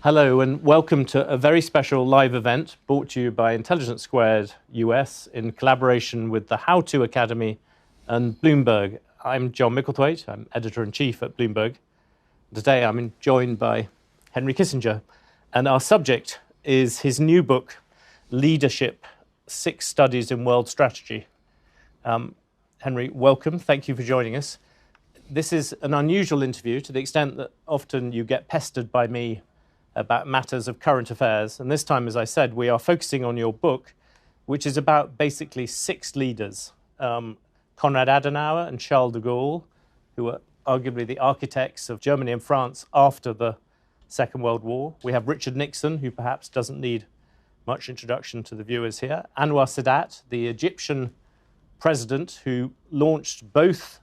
Hello and welcome to a very special live event brought to you by Intelligence Squared US in collaboration with the How To Academy and Bloomberg. I'm John Micklethwait, I'm Editor-in-Chief at Bloomberg. Today I'm joined by Henry Kissinger, and our subject is his new book, Leadership, 6 Studies in World Strategy. Henry, welcome. Thank you for joining us. This is an unusual interview to the extent that often you get pestered by me about matters of current affairs. And this time, as I said, we are focusing on your book, which is about basically 6 leaders, Konrad Adenauer and Charles de Gaulle, who were arguably the architects of Germany and France after the Second World War. We have Richard Nixon, who perhaps doesn't need much introduction to the viewers here. Anwar Sadat, the Egyptian president who launched both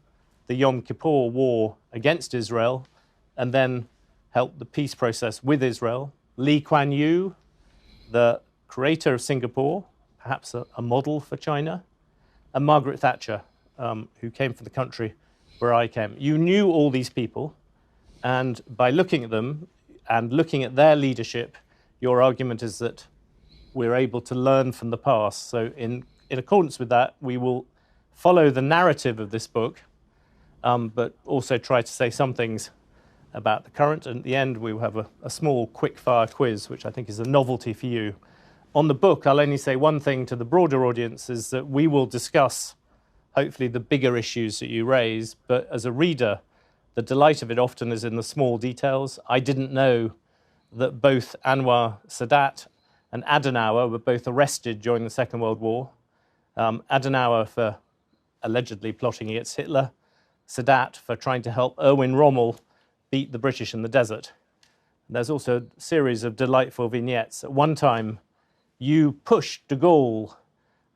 the Yom Kippur War against Israel and then helped the peace process with Israel. Lee Kuan Yew, the creator of Singapore, perhaps a model for China, and Margaret Thatcher, who came from the country where I came. You knew all these people, and by looking at them and looking at their leadership, your argument is that we're able to learn from the past. So in accordance with that, we will follow the narrative of this book, but also try to say some things about the current. And at the end, we will have a small quick-fire quiz, which I think is a novelty for you. On the book, I'll only say one thing to the broader audience, is that we will discuss, hopefully, the bigger issues that you raise. But as a reader, the delight of it often is in the small details. I didn't know that both Anwar Sadat and Adenauer were both arrested during the Second World War. Adenauer for allegedly plotting against Hitler, Sadat for trying to help Erwin Rommel beat the British in the desert. And there's also a series of delightful vignettes. At one time, you pushed de Gaulle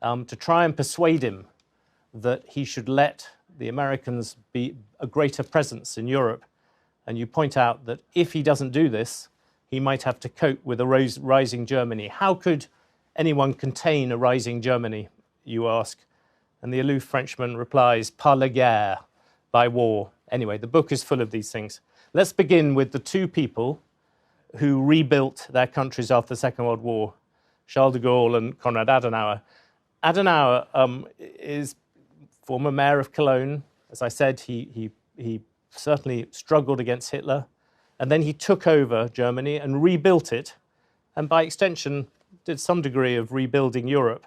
to try and persuade him that he should let the Americans be a greater presence in Europe. And you point out that if he doesn't do this, he might have to cope with a rising Germany. How could anyone contain a rising Germany, you ask? And the aloof Frenchman replies, par la guerre, by war. Anyway, the book is full of these things. Let's begin with the 2 people who rebuilt their countries after the Second World War, Charles de Gaulle and Konrad Adenauer. Adenauer is former mayor of Cologne. As I said, he certainly struggled against Hitler. And then he took over Germany and rebuilt it, and by extension did some degree of rebuilding Europe.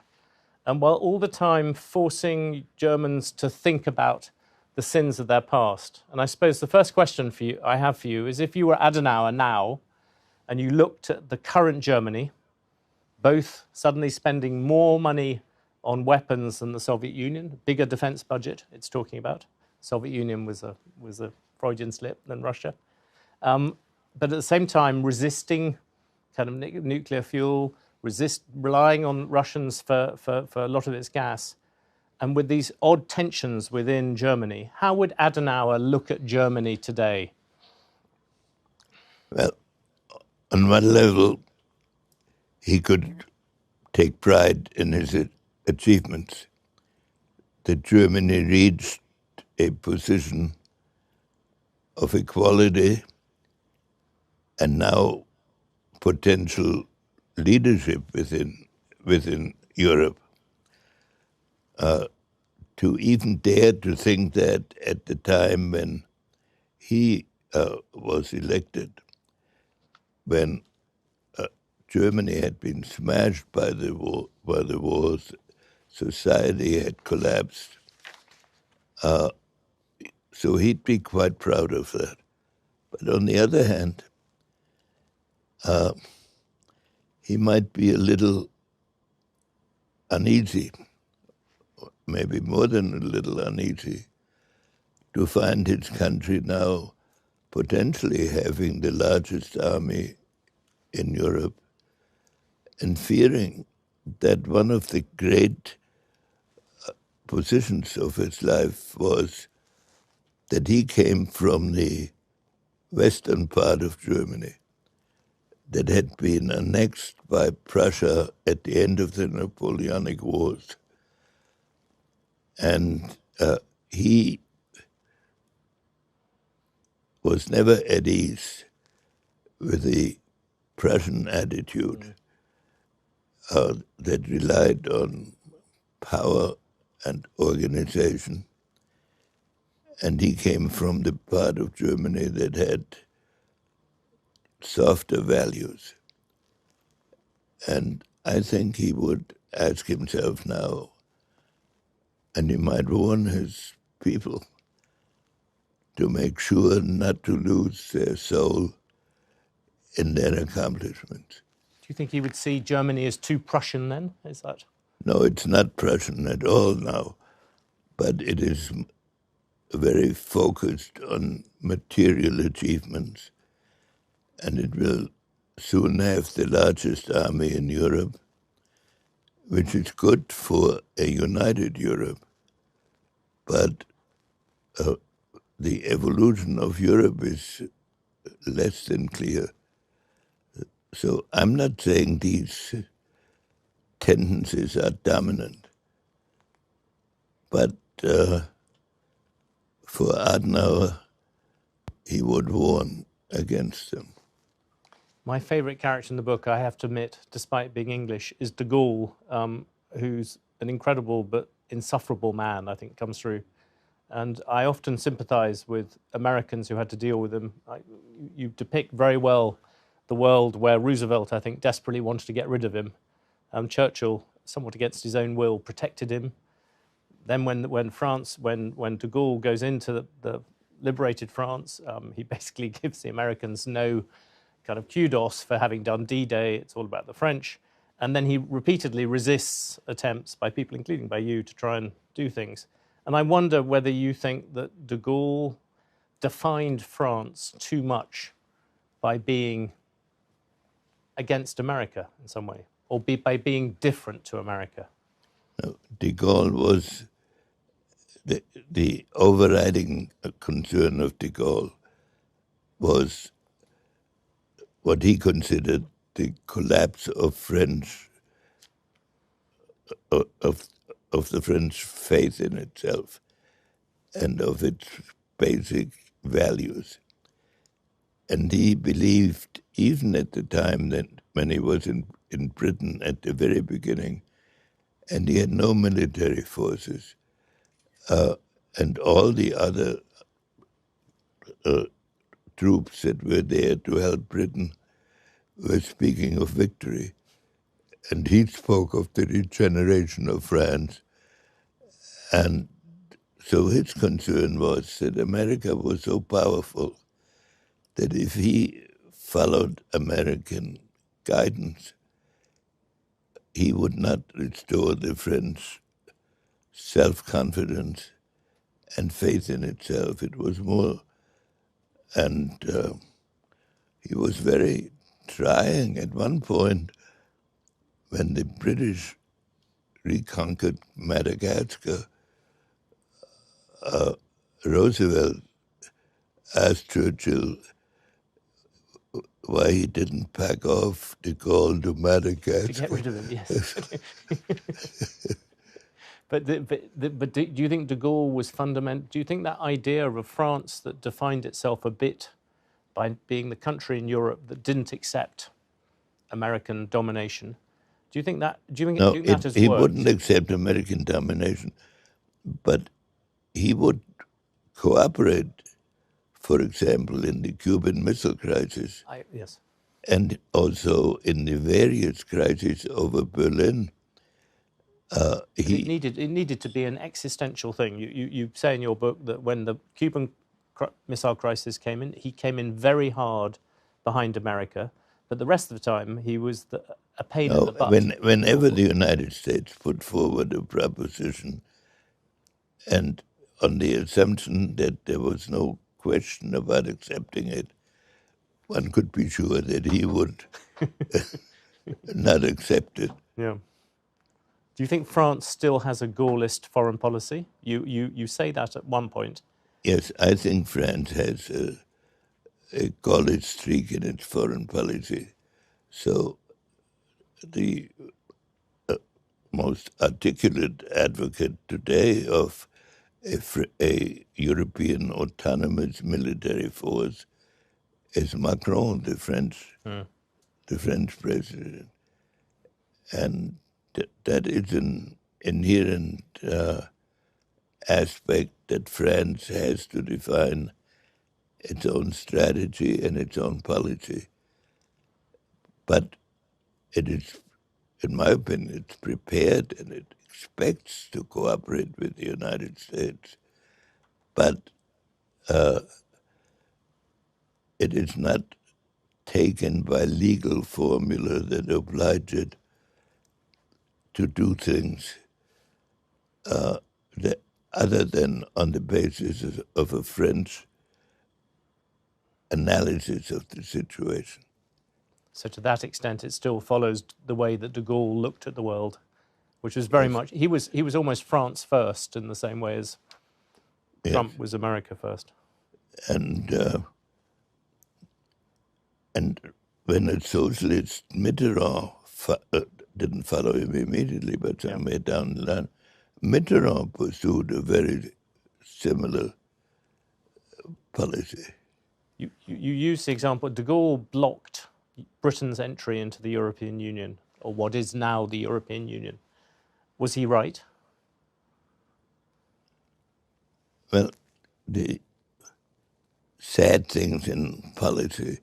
And while all the time forcing Germans to think about the sins of their past. And I suppose the first question I have for you is, if you were Adenauer now and you looked at the current Germany, both suddenly spending more money on weapons than the Soviet Union, bigger defense budget it's talking about. Soviet Union was a Freudian slip than Russia. But at the same time, resisting kind of nuclear fuel, relying on Russians for a lot of its gas. And with these odd tensions within Germany, how would Adenauer look at Germany today? Well, on one level, he could take pride in his achievements. That Germany reached a position of equality and now potential leadership within Europe. To even dare to think that at the time when he was elected, when Germany had been smashed by the wars, society had collapsed. So he'd be quite proud of that. But on the other hand, he might be a little uneasy, maybe more than a little uneasy, to find his country now potentially having the largest army in Europe, and fearing that one of the great positions of his life was that he came from the western part of Germany that had been annexed by Prussia at the end of the Napoleonic Wars. And he was never at ease with the Prussian attitude that relied on power and organization. And he came from the part of Germany that had softer values. And I think he would ask himself now, and he might warn his people to make sure not to lose their soul in their accomplishments. Do you think he would see Germany as too Prussian then? Is that? No, it's not Prussian at all now, but it is very focused on material achievements, and it will soon have the largest army in Europe, which is good for a united Europe. But the evolution of Europe is less than clear. So I'm not saying these tendencies are dominant, but for Adenauer, he would warn against them. My favourite character in the book, I have to admit, despite being English, is de Gaulle, who's an incredible but insufferable man, I think, comes through. And I often sympathise with Americans who had to deal with him. You depict very well the world where Roosevelt, I think, desperately wanted to get rid of him. Churchill, somewhat against his own will, protected him. Then when de Gaulle goes into the liberated France, he basically gives the Americans no kind of kudos for having done D-Day. It's all about the French. And then he repeatedly resists attempts by people, including by you, to try and do things. And I wonder whether you think that de Gaulle defined France too much by being against America in some way, or by being different to America. No, de Gaulle was the overriding concern of de Gaulle was what he considered the collapse of the French faith in itself and of its basic values. And he believed, even at the time that when he was in Britain at the very beginning, and he had no military forces, and all the other troops that were there to help Britain were speaking of victory. And he spoke of the regeneration of France. And so his concern was that America was so powerful that if he followed American guidance, he would not restore the French self-confidence and faith in itself. It was more, and he was very trying at one point when the British reconquered Madagascar. Roosevelt asked Churchill why he didn't pack off de Gaulle to Madagascar. To get rid of him, yes. But do you think de Gaulle was fundamental? Do you think that idea of France that defined itself a bit by being the country in Europe that didn't accept American domination, do you think that? Do you think that has he worked? wouldn't accept American domination, but he would cooperate, for example, in the Cuban Missile Crisis. Yes. And also in the various crises over Berlin. It needed to be an existential thing. You say in your book that when the Cuban Missile Crisis came in, he came in very hard behind America, but the rest of the time he was a pain in the butt. Whenever the United States put forward a proposition, and on the assumption that there was no question about accepting it, one could be sure that he would not accept it. Yeah. Do you think France still has a Gaullist foreign policy? You say that at one point. Yes, I think France has a Gaullist streak in its foreign policy. So the most articulate advocate today of a European autonomous military force is Macron, the the French president. And that is an inherent aspect that France has to define its own strategy and its own policy. But it is, in my opinion, it's prepared and it expects to cooperate with the United States. But it is not taken by legal formula that oblige it to do things that other than on the basis of a French analysis of the situation. So to that extent, it still follows the way that de Gaulle looked at the world, which was very much, he was almost France first in the same way as Trump was America first. And when a socialist, Mitterrand, didn't follow him immediately, but somewhere down the line, Mitterrand pursued a very similar policy. You use the example, de Gaulle blocked Britain's entry into the European Union, or what is now the European Union. Was he right? Well, the sad things in policy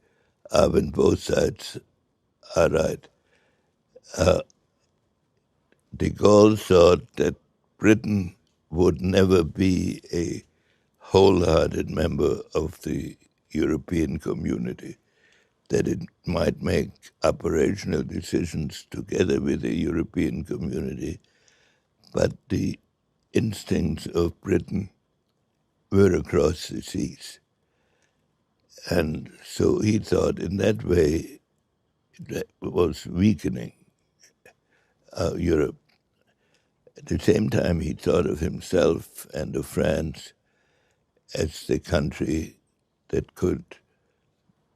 are when both sides are right. De Gaulle thought that Britain would never be a wholehearted member of the European community, that it might make operational decisions together with the European community, but the instincts of Britain were across the seas. And so he thought in that way that was weakening Europe. At the same time, he thought of himself and of France as the country that could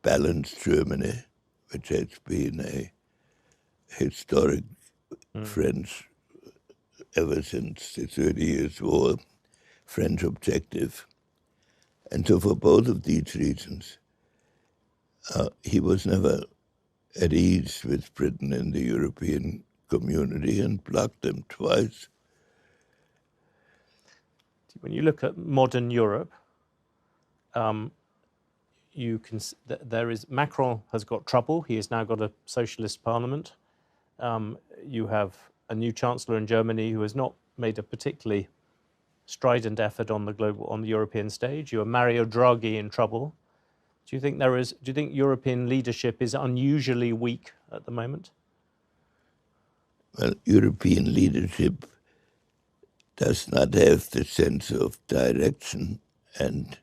balance Germany, which has been a historic French, ever since the 30 Years' War, French objective. And so for both of these reasons, he was never at ease with Britain and the European community and blocked them twice. When you look at modern Europe, you can. There is Macron has got trouble. He has now got a socialist parliament. You have a new chancellor in Germany who has not made a particularly strident effort on the European stage. You have Mario Draghi in trouble. Do you think European leadership is unusually weak at the moment? Well, European leadership does not have the sense of direction and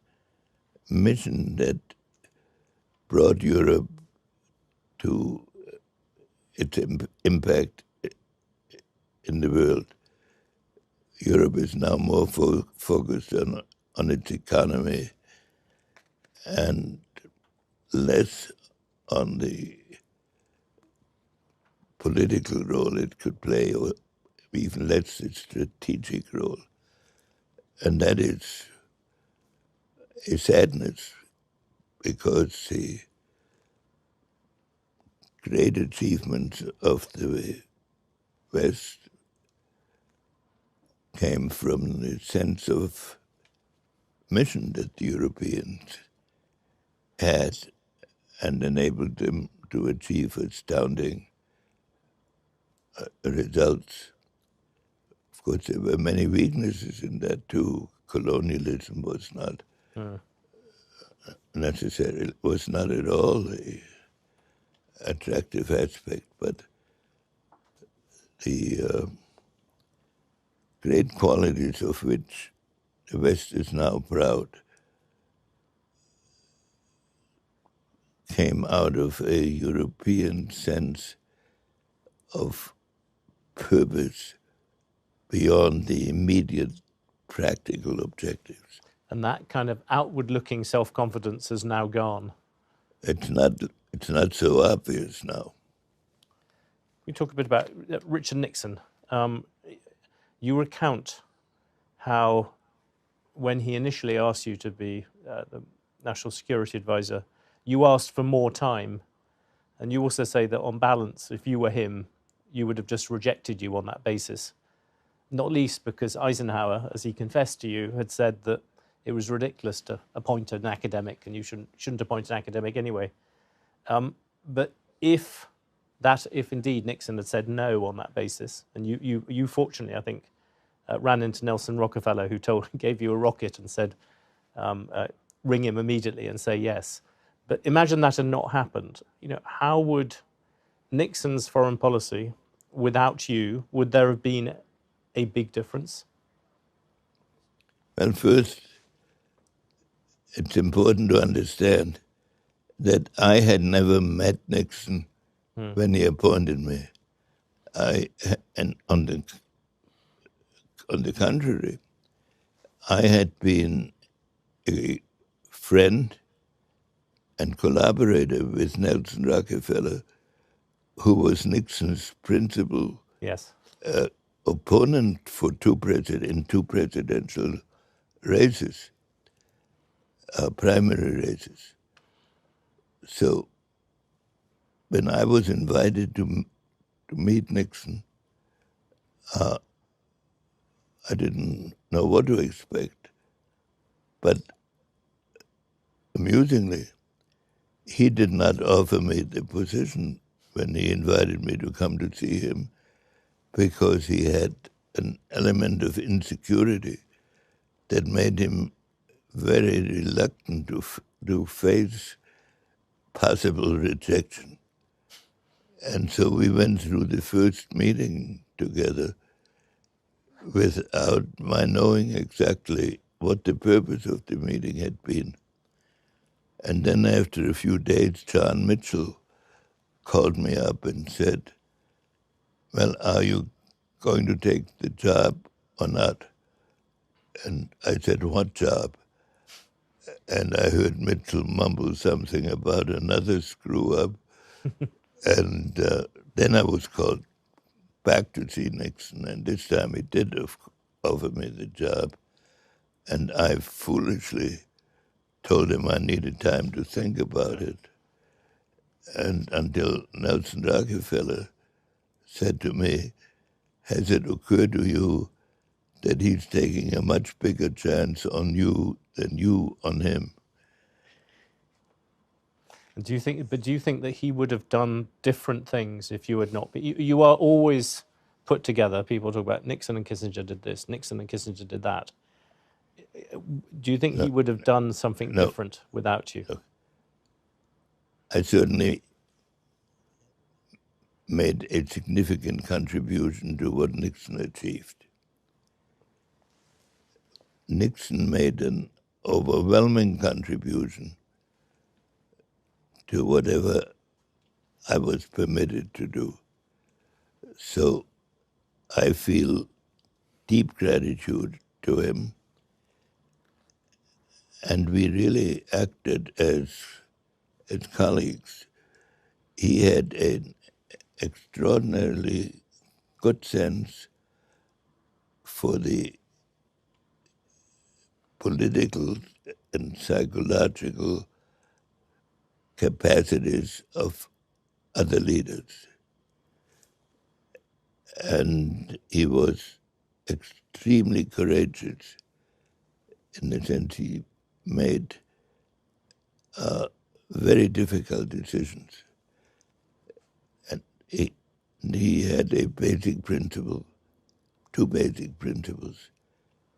mission that brought Europe to its impact in the world. Europe is now more focused on its economy and less on the political role it could play, or even less its strategic role. And that is a sadness, because the great achievements of the West came from the sense of mission that the Europeans had and enabled them to achieve astounding results. Of course, there were many weaknesses in that too. Colonialism was not necessarily, was not at all an attractive aspect, but the great qualities of which the West is now proud came out of a European sense of purpose beyond the immediate practical objectives. And that kind of outward-looking self-confidence has now gone. It's not so obvious now. We talk a bit about Richard Nixon. You recount how, when he initially asked you to be the National Security Advisor, you asked for more time, And you also say that on balance, if you were him, you would have just rejected you on that basis. Not least because Eisenhower, as he confessed to you, had said that it was ridiculous to appoint an academic, and you shouldn't appoint an academic anyway. But if indeed Nixon had said no on that basis, and you fortunately, I think, ran into Nelson Rockefeller, who gave you a rocket and said, ring him immediately and say yes. But imagine that had not happened. How would Nixon's foreign policy, without you, would there have been a big difference? Well, first, it's important to understand that I had never met Nixon when he appointed me. And on the contrary, I had been a friend and collaborator with Nelson Rockefeller, who was Nixon's principal opponent for in two presidential races, primary races. So when I was invited to meet Nixon, I didn't know what to expect. But amusingly, he did not offer me the position when he invited me to come to see him, because he had an element of insecurity that made him very reluctant to face possible rejection. And so we went through the first meeting together without my knowing exactly what the purpose of the meeting had been. And then after a few days, John Mitchell called me up and said, well, are you going to take the job or not? And I said, what job? And I heard Mitchell mumble something about another screw-up. And then I was called back to see Nixon, and this time he did offer me the job. And I foolishly told him I needed time to think about it. And until Nelson Rockefeller said to me, has it occurred to you that he's taking a much bigger chance on you than you on him? Do you think that he would have done different things if you had not been? You are always put together. People talk about Nixon and Kissinger did this, Nixon and Kissinger did that. Do you think he would have done something different without you? No. I certainly made a significant contribution to what Nixon achieved. Nixon made an overwhelming contribution to whatever I was permitted to do. So I feel deep gratitude to him, and we really acted as colleagues. He had an extraordinarily good sense for the political and psychological capacities of other leaders. And he was extremely courageous in the sense he made very difficult decisions. And he had a basic principle, two basic principles.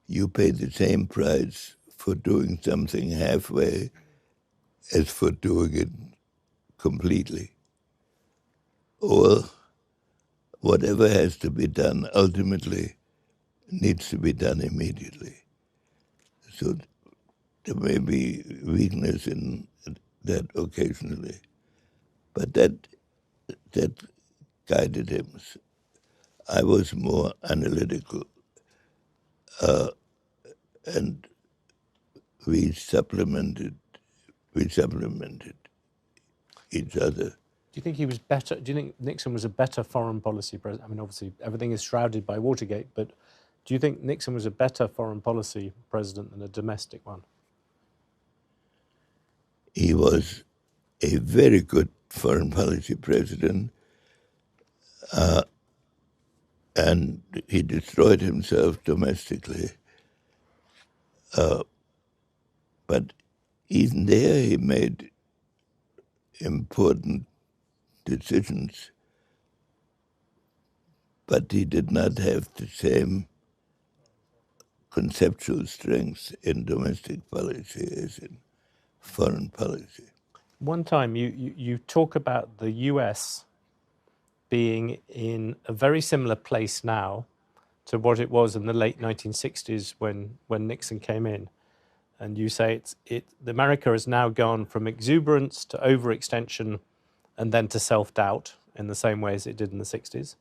You pay the same price for doing something halfway as for doing it completely. Or whatever has to be done ultimately needs to be done immediately. So there may be weakness in that occasionally, but that guided him. I was more analytical, and we supplemented each other. Do you think he was better? Do you think Nixon was a better foreign policy president? I mean, obviously, everything is shrouded by Watergate, but do you think Nixon was a better foreign policy president than a domestic one? He was a very good foreign policy president, and he destroyed himself domestically. But even there, he made important decisions, but he did not have the same conceptual strength in domestic policy as in foreign policy. One time you talk about the US being in a very similar place now to what it was in the late 1960s when Nixon came in. And you say America has now gone from exuberance to overextension and then to self-doubt in the same way as it did in the 60s.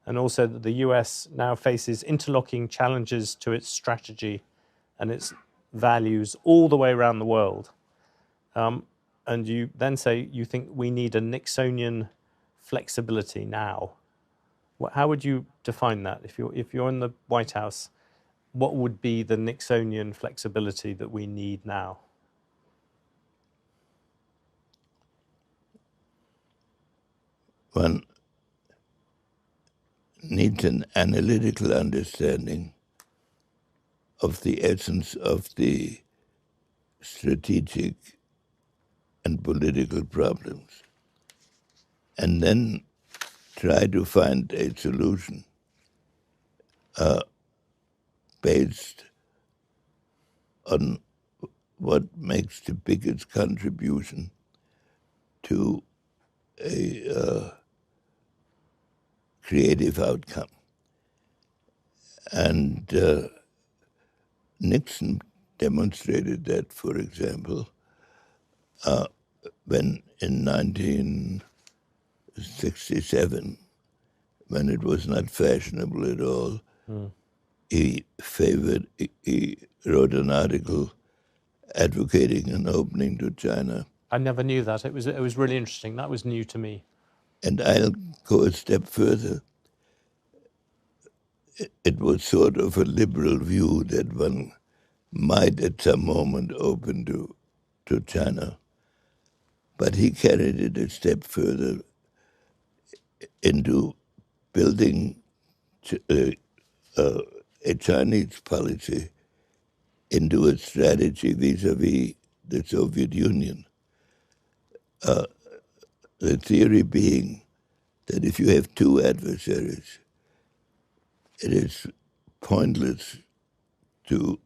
And also that the US now faces interlocking challenges to its strategy and its values all the way around the world. And you then say you think we need a Nixonian flexibility now. How would you define that? If you're in the White House, what would be the Nixonian flexibility that we need now? One needs an analytical understanding of the essence of the strategic and political problems, and then try to find a solution based on what makes the biggest contribution to a creative outcome. And Nixon demonstrated that, for example, when in 1967, when it was not fashionable at all, he wrote an article advocating an opening to China. I never knew that. It was really interesting. That was new to me. And I'll go a step further. It was sort of a liberal view that one might at some moment open to China. But he carried it a step further into building a Chinese policy into a strategy vis-a-vis the Soviet Union. The theory being that if you have two adversaries, it is pointless to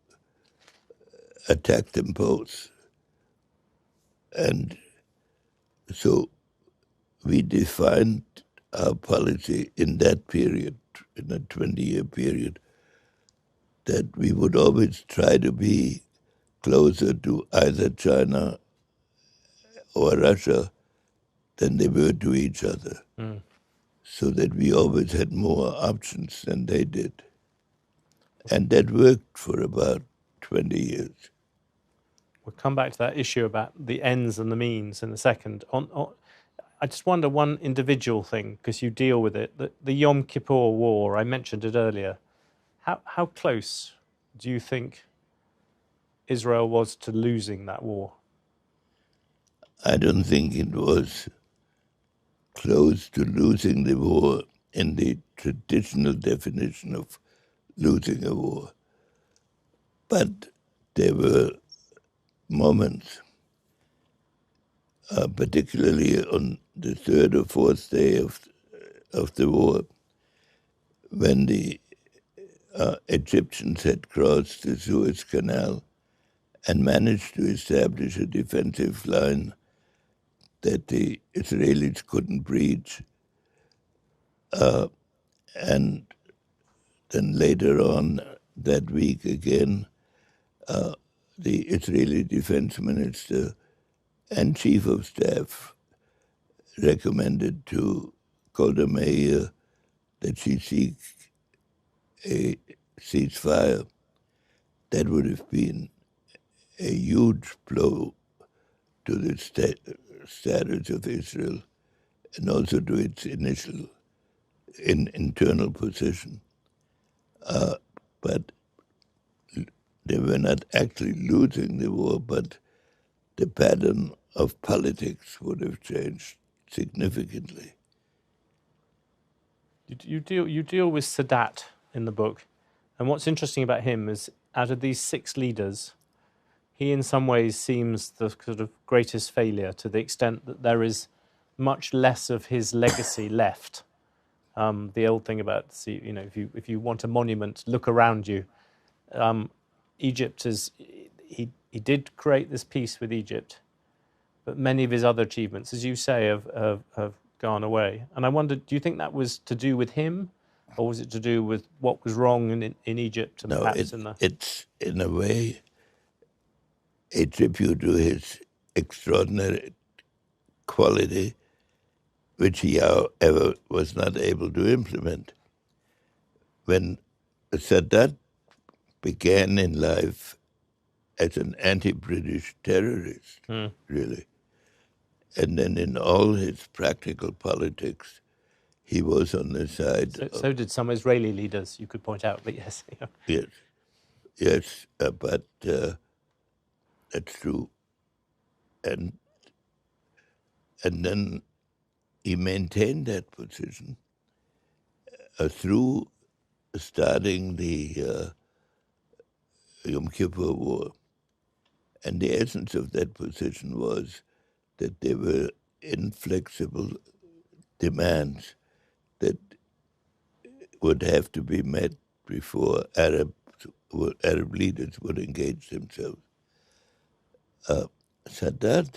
attack them both. And so we defined our policy in that period, in a 20-year period, that we would always try to be closer to either China or Russia than they were to each other, so that we always had more options than they did. And that worked for about 20 years. We'll come back to that issue about the ends and the means in a second. I just wonder one individual thing, because you deal with it, the Yom Kippur War, I mentioned it earlier. How close do you think Israel was to losing that war? I don't think it was close to losing the war in the traditional definition of losing a war. But there were moments, particularly on the third or fourth day of the war, when the Egyptians had crossed the Suez Canal and managed to establish a defensive line that the Israelis couldn't breach. And then later on that week again, the Israeli defense minister and chief of staff recommended to Golda Meir that she seek a ceasefire. That would have been a huge blow to the status of Israel and also to its initial internal position. But they were not actually losing the war, but the pattern of politics would have changed significantly. You deal with Sadat in the book, and what's interesting about him is out of these 6 leaders, he in some ways seems the sort of greatest failure to the extent that there is much less of his legacy left. The old thing about, you know, if you want a monument, look around you. Egypt is he did create this peace with Egypt, but many of his other achievements, as you say, have gone away. And I wondered, do you think that was to do with him, or was it to do with what was wrong in Egypt and No, perhaps it's in a way a tribute to his extraordinary quality, which he, however, was not able to implement. When Sadat began in life as an anti-British terrorist, really, and then in all his practical politics, he was on the side. So did some Israeli leaders, you could point out, but yes. Yeah. Yes, but that's true. And then he maintained that position through starting the Yom Kippur War. And the essence of that position was that there were inflexible demands that would have to be met before Arab leaders would engage themselves. Sadat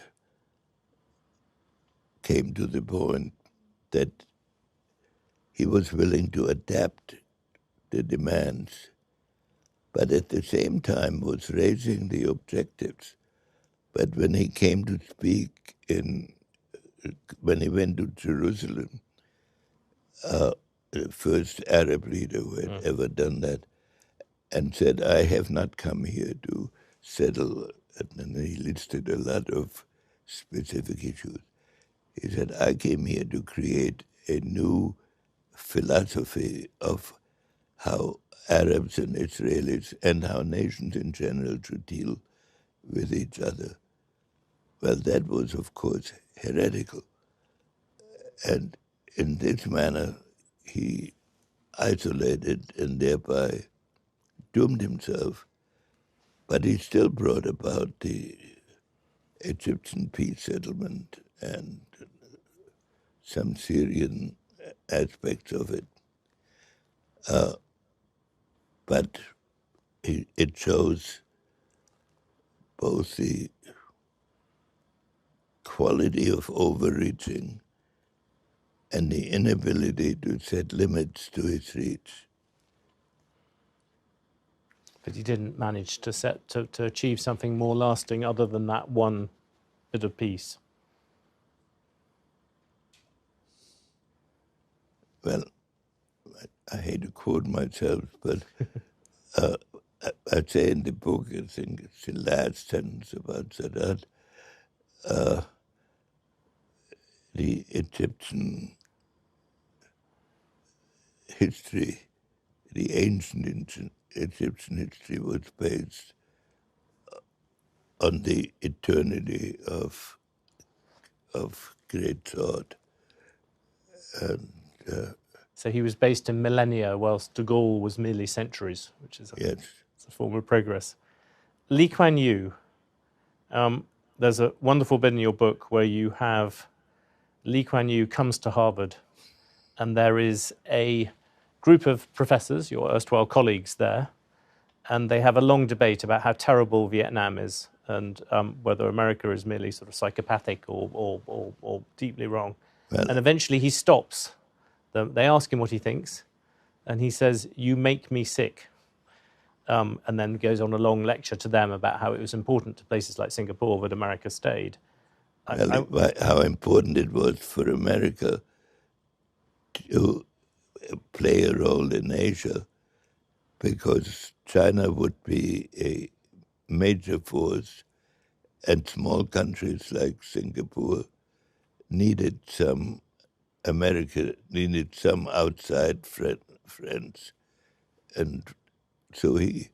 came to the point that he was willing to adapt the demands, but at the same time was raising the objectives. But when he came to speak when he went to Jerusalem, the first Arab leader who had ever done that, and said, I have not come here to settle, and then he listed a lot of specific issues. He said, I came here to create a new philosophy of how Arabs and Israelis and how nations in general should deal with each other. Well, that was, of course, heretical. And in this manner, he isolated and thereby doomed himself. But he still brought about the Egyptian peace settlement and some Syrian aspects of it. But it shows both the quality of overreaching and the inability to set limits to his reach. But he didn't manage to achieve something more lasting other than that one bit of peace. Well, I hate to quote myself, but I'd say in the book, I think it's the last sentence about Sadat, the Egyptian history, the ancient Egyptian history was based on the eternity of great thought. And so he was based in millennia, whilst de Gaulle was merely centuries, which is yes. It's a form of progress. Lee Kuan Yew, there's a wonderful bit in your book where you have Lee Kuan Yew comes to Harvard, and there is a group of professors, your erstwhile colleagues there, and they have a long debate about how terrible Vietnam is and whether America is merely sort of psychopathic or deeply wrong. Well, and eventually he stops them. They ask him what he thinks, and he says, "You make me sick." And then goes on a long lecture to them about how it was important to places like Singapore that America stayed. How important it was for America to play a role in Asia, because China would be a major force, and small countries like Singapore needed some outside friends. And so he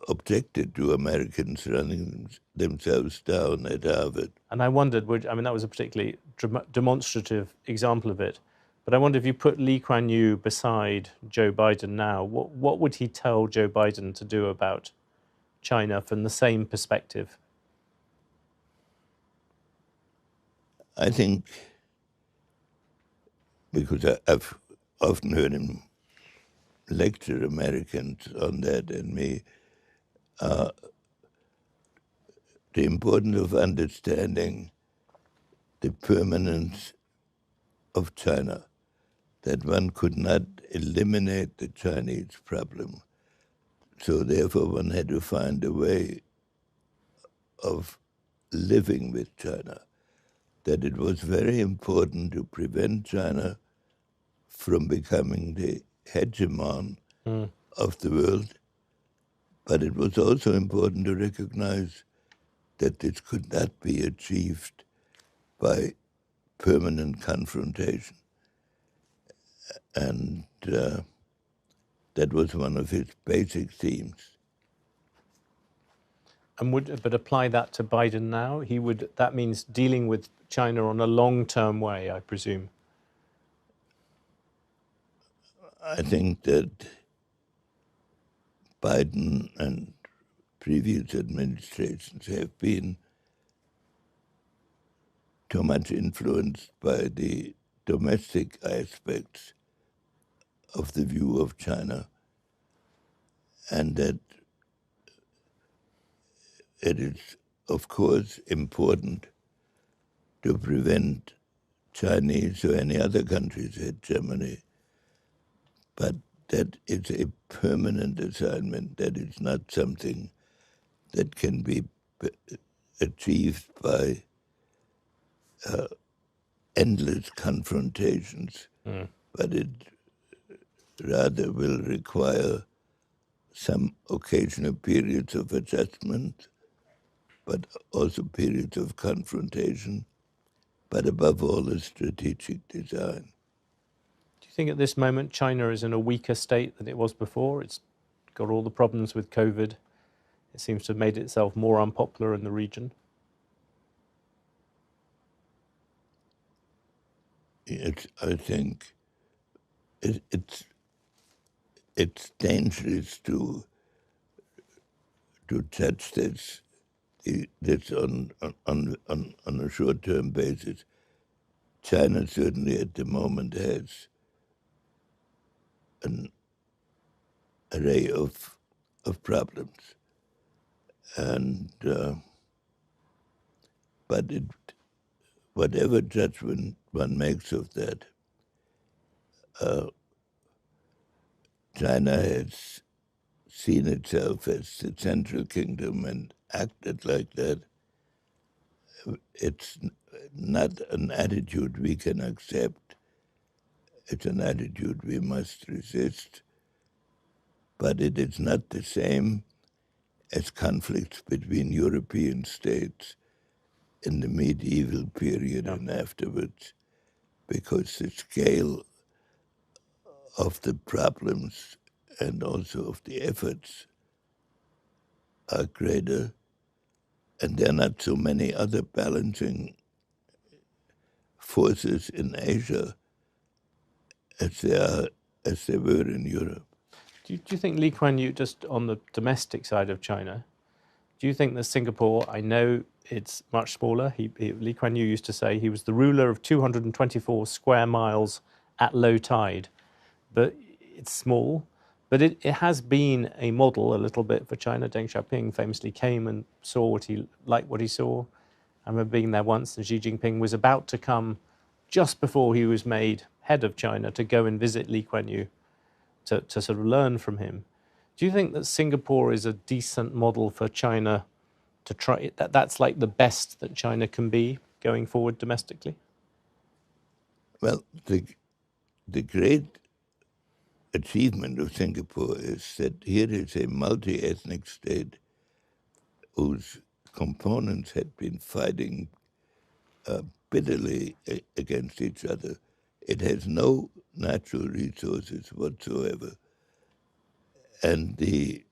objected to Americans running themselves down at Harvard. And I wondered, that was a particularly demonstrative example of it, but I wonder if you put Lee Kuan Yew beside Joe Biden now, what would he tell Joe Biden to do about China from the same perspective? I think, because I've often heard him lecture Americans on that and me, the importance of understanding the permanence of China, that one could not eliminate the Chinese problem. So therefore one had to find a way of living with China, that it was very important to prevent China from becoming the hegemon of the world, but it was also important to recognize that this could not be achieved by permanent confrontation. And that was one of his basic themes. And but apply that to Biden now? That means dealing with China on a long-term way, I presume. I think that Biden and previous administrations have been too much influenced by the domestic aspects of the view of China, and that it is, of course, important to prevent Chinese or any other country's hegemony, but that it's a permanent assignment, that it's not something that can be achieved by endless confrontations, but it rather will require some occasional periods of adjustment, but also periods of confrontation, but above all, a strategic design. Do you think at this moment China is in a weaker state than it was before? It's got all the problems with COVID. It seems to have made itself more unpopular in the region. I think it's dangerous to judge this on a short-term basis. China certainly at the moment has an array of problems, and but whatever judgment one makes of that, China has seen itself as the central kingdom and acted like that. It's not an attitude we can accept. It's an attitude we must resist. But it is not the same as conflicts between European states in the medieval period and afterwards, because the scale of the problems and also of the efforts are greater, and there are not so many other balancing forces in Asia as there were in Europe. Do you think Lee Kuan Yew, just on the domestic side of China, do you think that Singapore, I know it's much smaller, Lee Kuan Yew used to say he was the ruler of 224 square miles at low tide, but it's small, but it has been a model a little bit for China. Deng Xiaoping famously came and saw what he saw. I remember being there once, and Xi Jinping was about to come just before he was made head of China to go and visit Lee Kuan Yew to sort of learn from him. Do you think that Singapore is a decent model for China to try? That's like the best that China can be going forward domestically? Well, the great achievement of Singapore is that here is a multi-ethnic state whose components had been fighting bitterly against each other. It has no natural resources whatsoever. And the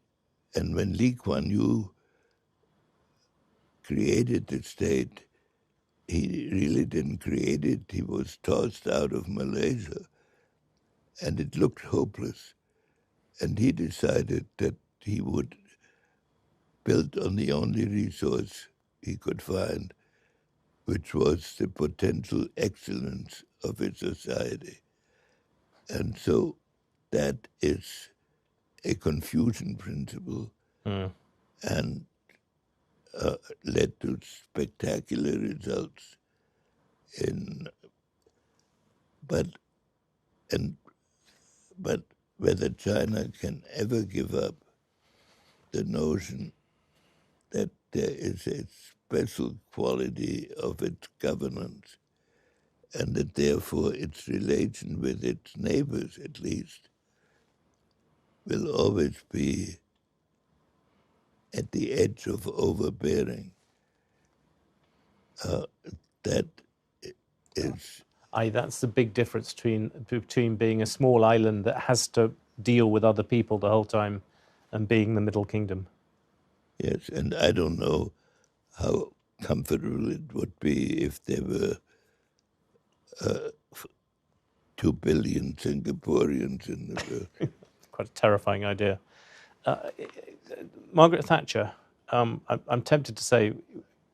And when Lee Kuan Yew created the state, he really didn't create it. He was tossed out of Malaysia, and it looked hopeless. And he decided that he would build on the only resource he could find, which was the potential excellence of his society. And so that is a Confucian principle and led to spectacular results but whether China can ever give up the notion that there is a special quality of its governance and that therefore its relation with its neighbors, at least, will always be at the edge of overbearing. That is... That's the big difference between being a small island that has to deal with other people the whole time and being the Middle Kingdom. Yes, and I don't know how comfortable it would be if there were 2 billion Singaporeans in the world. Quite a terrifying idea. Margaret Thatcher, I'm tempted to say,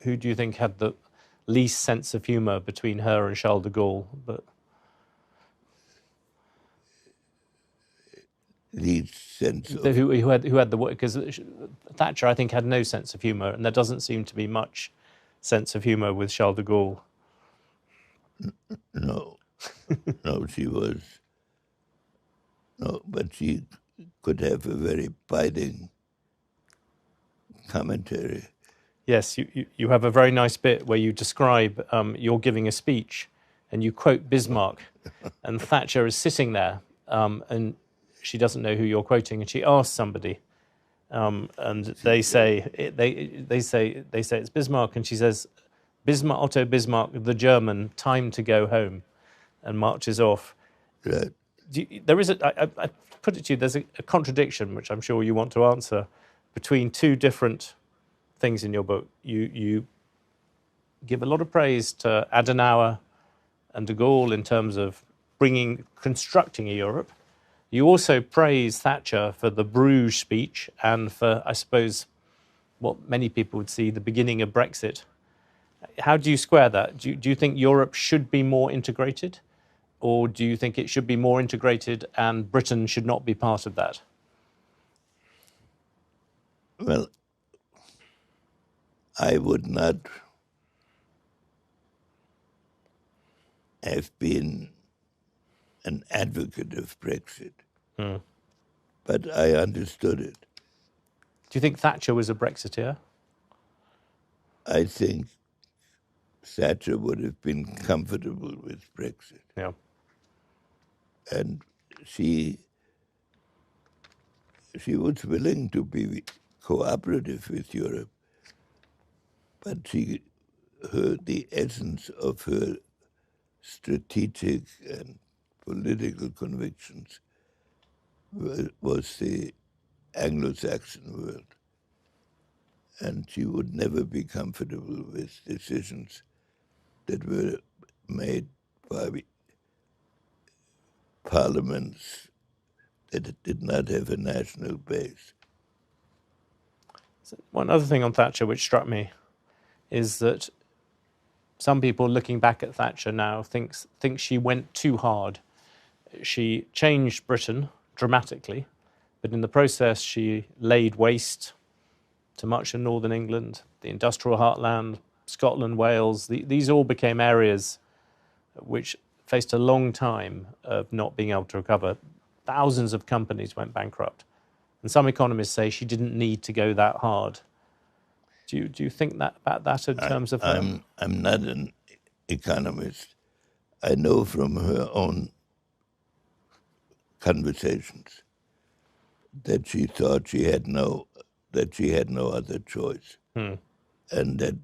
who do you think had the least sense of humour between her and Charles de Gaulle? But Least sense of... who had the, because Thatcher, I think, had no sense of humour, and there doesn't seem to be much sense of humour with Charles de Gaulle. No, no, she was... No, but she could have a very biting commentary. Yes, you have a very nice bit where you describe you're giving a speech and you quote Bismarck, and Thatcher is sitting there and she doesn't know who you're quoting, and she asks somebody, and they say it's Bismarck, and she says, Otto Bismarck, the German, time to go home, and marches off. Right. I put it to you, there's a contradiction, which I'm sure you want to answer, between two different things in your book. You give a lot of praise to Adenauer and de Gaulle in terms of constructing a Europe. You also praise Thatcher for the Bruges speech and for, I suppose, what many people would see the beginning of Brexit. How do you square that? Do you think Europe should be more integrated? Or do you think it should be more integrated and Britain should not be part of that? Well, I would not have been an advocate of Brexit, but I understood it. Do you think Thatcher was a Brexiteer? I think Thatcher would have been comfortable with Brexit. Yeah. And she was willing to be cooperative with Europe, but the essence of her strategic and political convictions was the Anglo-Saxon world. And she would never be comfortable with decisions that were made by parliaments that did not have a national base. One other thing on Thatcher which struck me is that some people looking back at Thatcher now think she went too hard. She changed Britain dramatically, but in the process she laid waste to much of northern England, the industrial heartland, Scotland, Wales. These all became areas which faced a long time of not being able to recover. Thousands of companies went bankrupt. And some economists say she didn't need to go that hard. Do you think that about that in terms of her? I'm not an economist. I know from her own conversations that she thought she had no other choice, and that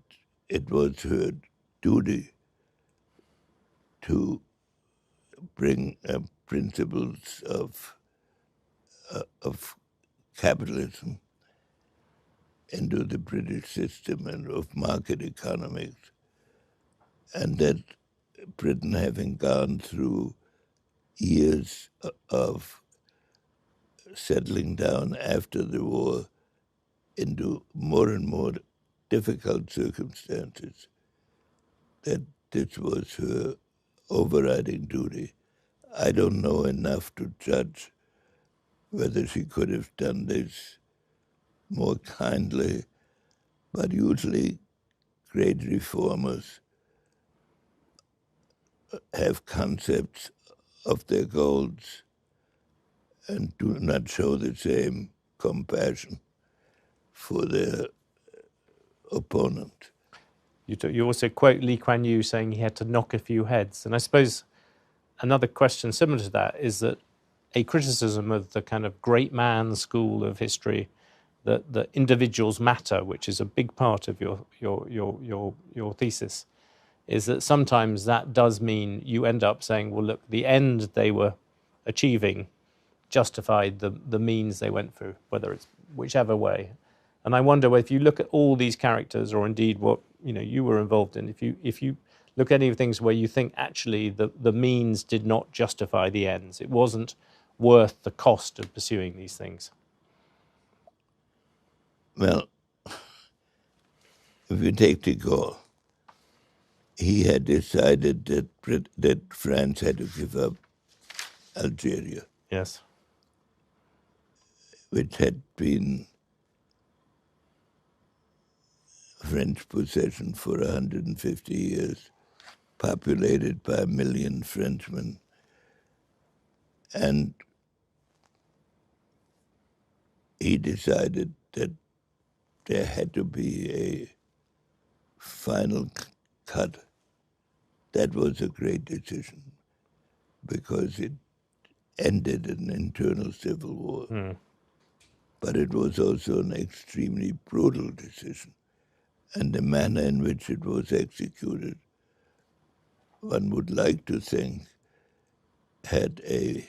it was her duty to bring principles of capitalism into the British system and of market economics, and that Britain, having gone through years of settling down after the war into more and more difficult circumstances, that this was her overriding duty. I don't know enough to judge whether she could have done this more kindly, but usually great reformers have concepts of their goals and do not show the same compassion for their opponent. You also quote Lee Kuan Yew saying he had to knock a few heads. And I suppose another question similar to that is that a criticism of the kind of great man school of history, that individuals matter, which is a big part of your thesis, is that sometimes that does mean you end up saying, well, look, the end they were achieving justified the means they went through, whether it's whichever way. And I wonder if you look at all these characters, or indeed what you were involved in, if you look at any of things where you think actually the means did not justify the ends, it wasn't worth the cost of pursuing these things. Well, if you take de Gaulle, he had decided that France had to give up Algeria. Yes. Which had been French possession for 150 years, populated by 1 million Frenchmen. And he decided that there had to be a final cut. That was a great decision because it ended an internal civil war. But it was also an extremely brutal decision. And the manner in which it was executed, one would like to think, had a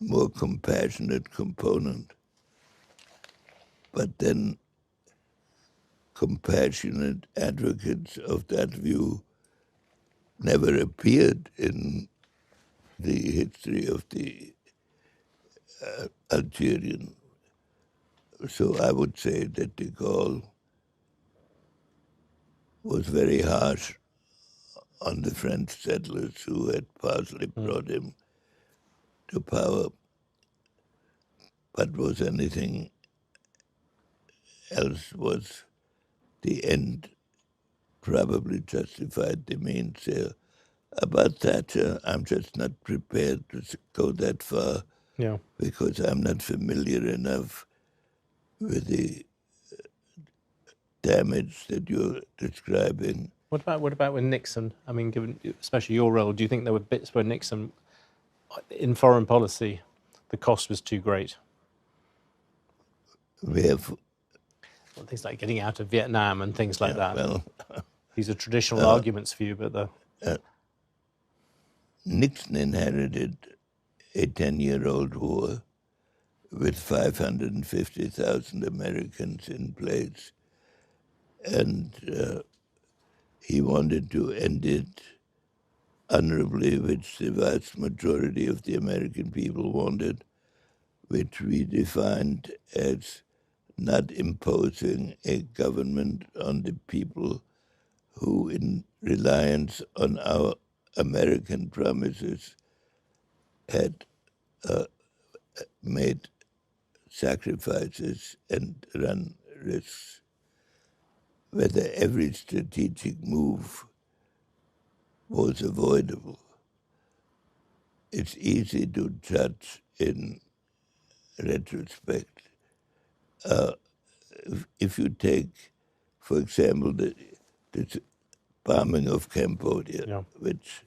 more compassionate component. But then compassionate advocates of that view never appeared in the history of the Algerian. So I would say that de Gaulle was very harsh on the French settlers who had partially brought him to power. But was anything else, was the end probably justified the means there. About Thatcher, I'm just not prepared to go that far because I'm not familiar enough with the damage that you're describing. What about with Nixon? I mean, given especially your role, do you think there were bits where Nixon, in foreign policy, the cost was too great? We have things like getting out of Vietnam and things like that. Well, these are traditional arguments for you, but Nixon inherited a 10-year-old war with 550,000 Americans in place, and he wanted to end it honorably, which the vast majority of the American people wanted, which we defined as not imposing a government on the people who, in reliance on our American promises, had made sacrifices and run risks. Whether every strategic move was avoidable, it's easy to judge in retrospect. If you take, for example, the bombing of Cambodia, which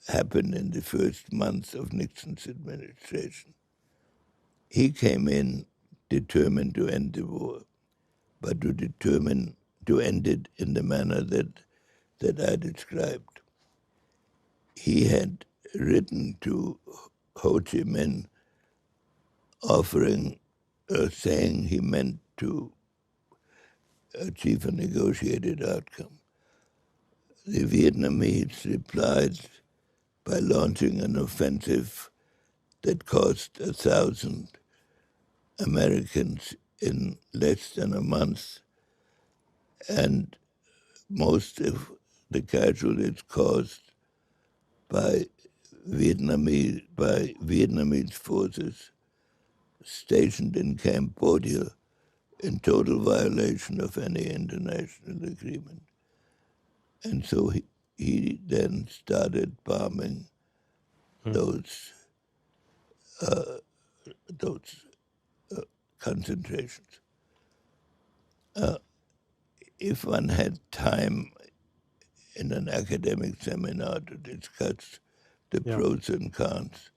happened in the first month of Nixon's administration, he came in determined to end the war, but to end it in the manner that I described. He had written to Ho Chi Minh offering, saying he meant to achieve a negotiated outcome. The Vietnamese replied by launching an offensive that cost 1,000 Americans in less than a month, and most of the casualties caused by Vietnamese forces stationed in Cambodia in total violation of any international agreement. And so he then started bombing those concentrations. If one had time in an academic seminar to discuss the pros and cons,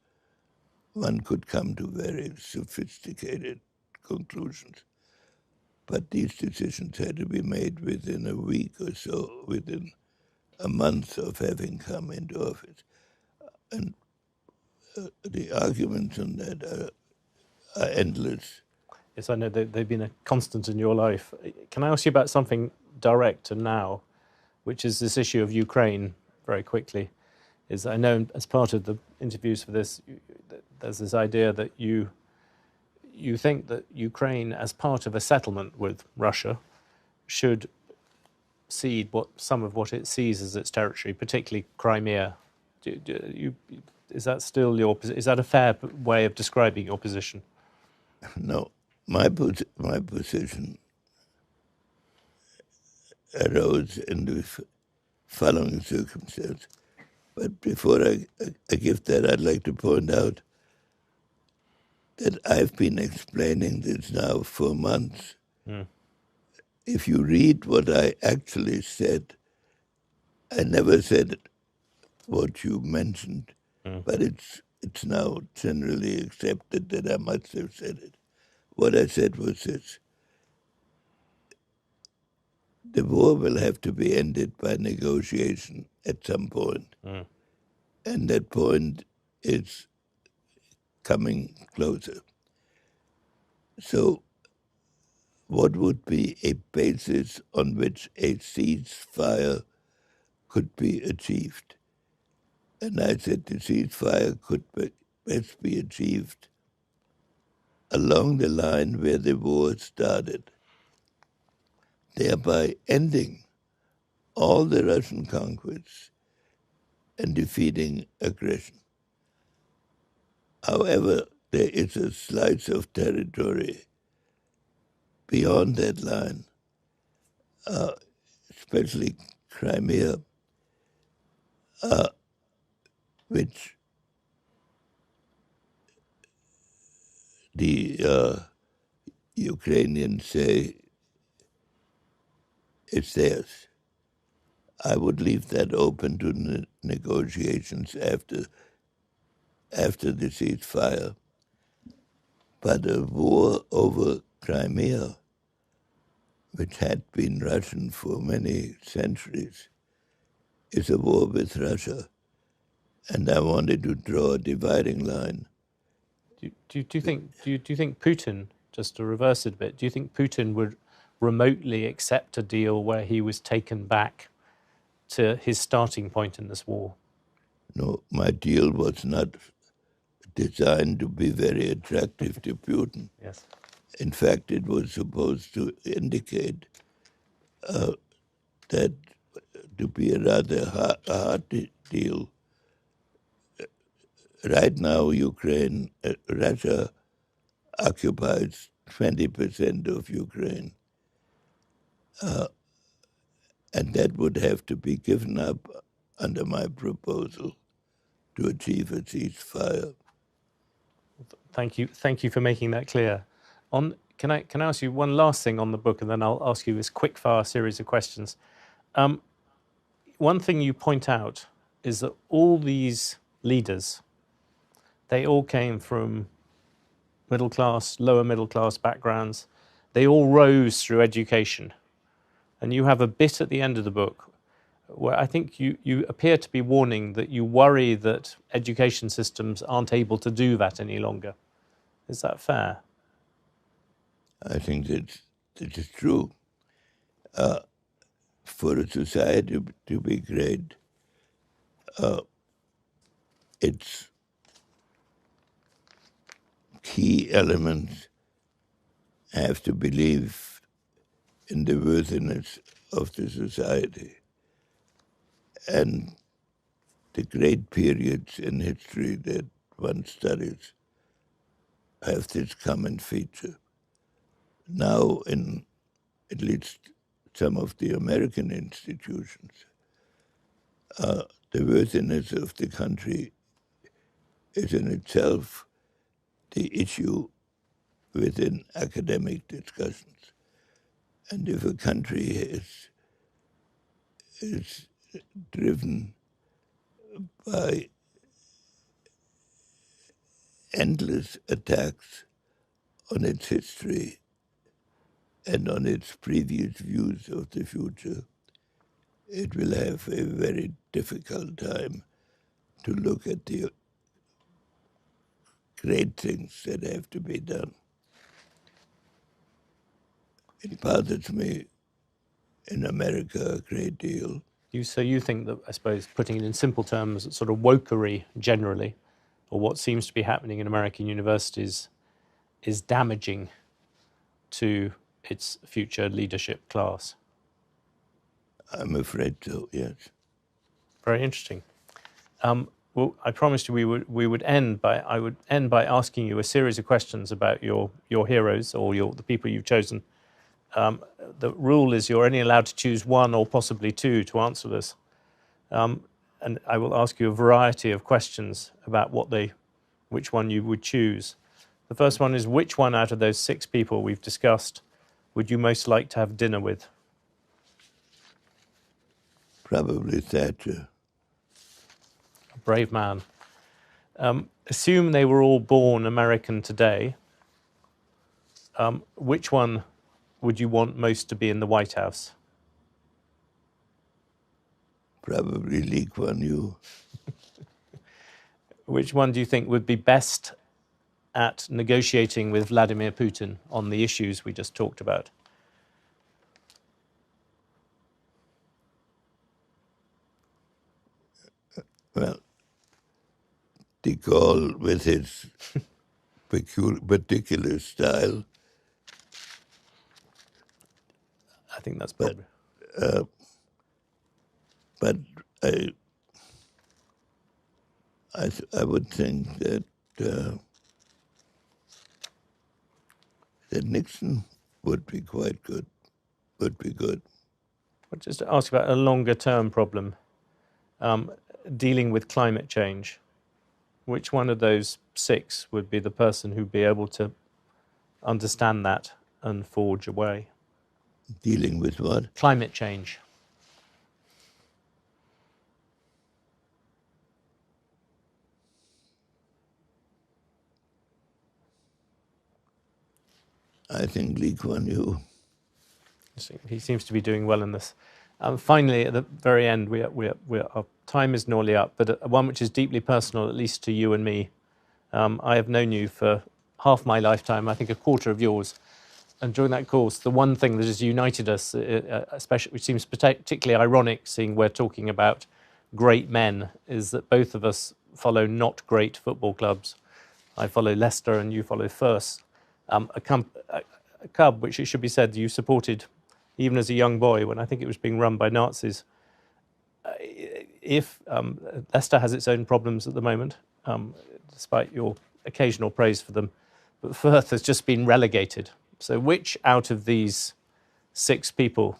one could come to very sophisticated conclusions. But these decisions had to be made within a week or so, within a month of having come into office. And the arguments on that are endless. Yes, I know they've been a constant in your life. Can I ask you about something direct and now, which is this issue of Ukraine, very quickly? I know as part of the interviews for this, there's this idea that you think that Ukraine, as part of a settlement with Russia, should cede some of what it sees as its territory, particularly Crimea. Is that still is that a fair way of describing your position? No, my position arose in the following circumstance. But before I give that, I'd like to point out that I've been explaining this now for months. If you read what I actually said, I never said what you mentioned, but it's now generally accepted that I must have said it. What I said was this: the war will have to be ended by negotiation at some point. And that point is coming closer. So what would be a basis on which a ceasefire could be achieved? And I said the ceasefire could best be achieved along the line where the war started, thereby ending all the Russian conquests and defeating aggression. However, there is a slice of territory beyond that line, especially Crimea, which the Ukrainians say is theirs. I would leave that open to negotiations after the ceasefire. But a war over Crimea, which had been Russian for many centuries, is a war with Russia. And I wanted to draw a dividing line. Do you think Putin, just to reverse it a bit, do you think Putin would remotely accept a deal where he was taken back to his starting point in this war? No, my deal was not designed to be very attractive to Putin. Yes. In fact, it was supposed to indicate that to be a rather hard deal. Right now, Russia occupies 20% of Ukraine. And that would have to be given up under my proposal to achieve a ceasefire. Thank you for making that clear. Can I ask you one last thing on the book, and then I'll ask you this quick-fire series of questions. One thing you point out is that all these leaders, they all came from lower middle class backgrounds. They all rose through education. And you have a bit at the end of the book where I think you appear to be warning that you worry that education systems aren't able to do that any longer. Is that fair? I think that this is true. For a society to be great, its key elements have to believe in the worthiness of the society. And the great periods in history that one studies have this common feature. Now, in at least some of the American institutions, the worthiness of the country is in itself the issue within academic discussions. And if a country is driven by endless attacks on its history and on its previous views of the future, it will have a very difficult time to look at the great things that have to be done. It bothers me in America a great deal. So you think that, I suppose, putting it in simple terms, sort of wokery generally, or what seems to be happening in American universities, is damaging to its future leadership class? I'm afraid so, yes. Very interesting. Well, I promised you I would end by asking you a series of questions about your heroes or the people you've chosen. The rule is you're only allowed to choose one or possibly two to answer this. And I will ask you a variety of questions about which one you would choose. The first one is, which one out of those 6 people we've discussed would you most like to have dinner with? Probably Thatcher. A brave man. Assume they were all born American today. Which one would you want most to be in the White House? Probably Lee Kuan Yew. Which one do you think would be best at negotiating with Vladimir Putin on the issues we just talked about? Well, de Gaulle, with his particular style. I think that's probably... But I would think that that Nixon would be quite good. Would be good. I'll just ask about a longer-term problem, dealing with climate change. Which one of those 6 would be the person who'd be able to understand that and forge a way? Dealing with what? Climate change. I think Lee Kuan Yew. He seems to be doing well in this. Finally, at the very end, our time is nearly up, but one which is deeply personal, at least to you and me. I have known you for half my lifetime, I think a quarter of yours. And during that course, the one thing that has united us, especially, which seems particularly ironic, seeing we're talking about great men, is that both of us follow not great football clubs. I follow Leicester and you follow First. A club, which it should be said, you supported even as a young boy when I think it was being run by Nazis. If Leicester has its own problems at the moment, despite your occasional praise for them, but Firth has just been relegated. So which out of these 6 people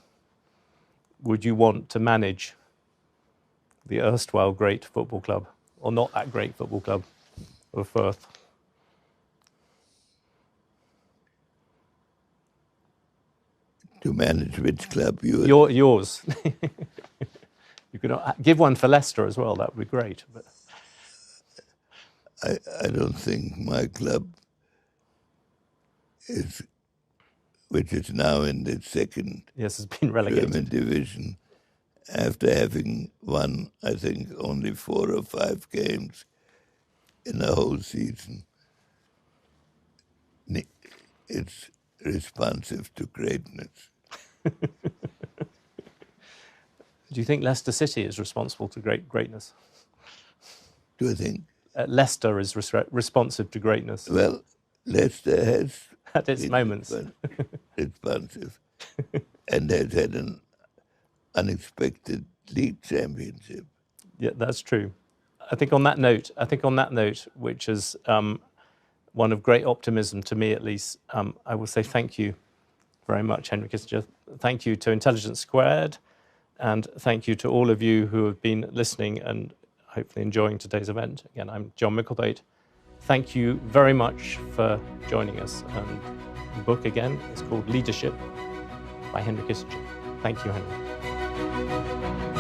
would you want to manage the erstwhile great football club, or not that great football club, of Firth? To manage which club? Yours. You could give one for Leicester as well. That would be great. But I don't think my club which is now in the second has been relegated. German division, after having won, I think, only 4 or 5 games in a whole season. It's responsive to greatness. Do you think Leicester City is responsible to greatness? Do I think? Leicester is responsive to greatness. Well, Leicester has at its moments responsive, and has had an unexpected league championship. Yeah, that's true. I think on that note, which is one of great optimism to me at least, I will say thank you very much, Henry Kissinger. Thank you to Intelligence Squared, and thank you to all of you who have been listening and hopefully enjoying today's event. Again, I'm John Micklethwait. Thank you very much for joining us. And the book, again, is called Leadership by Henry Kissinger. Thank you, Henry.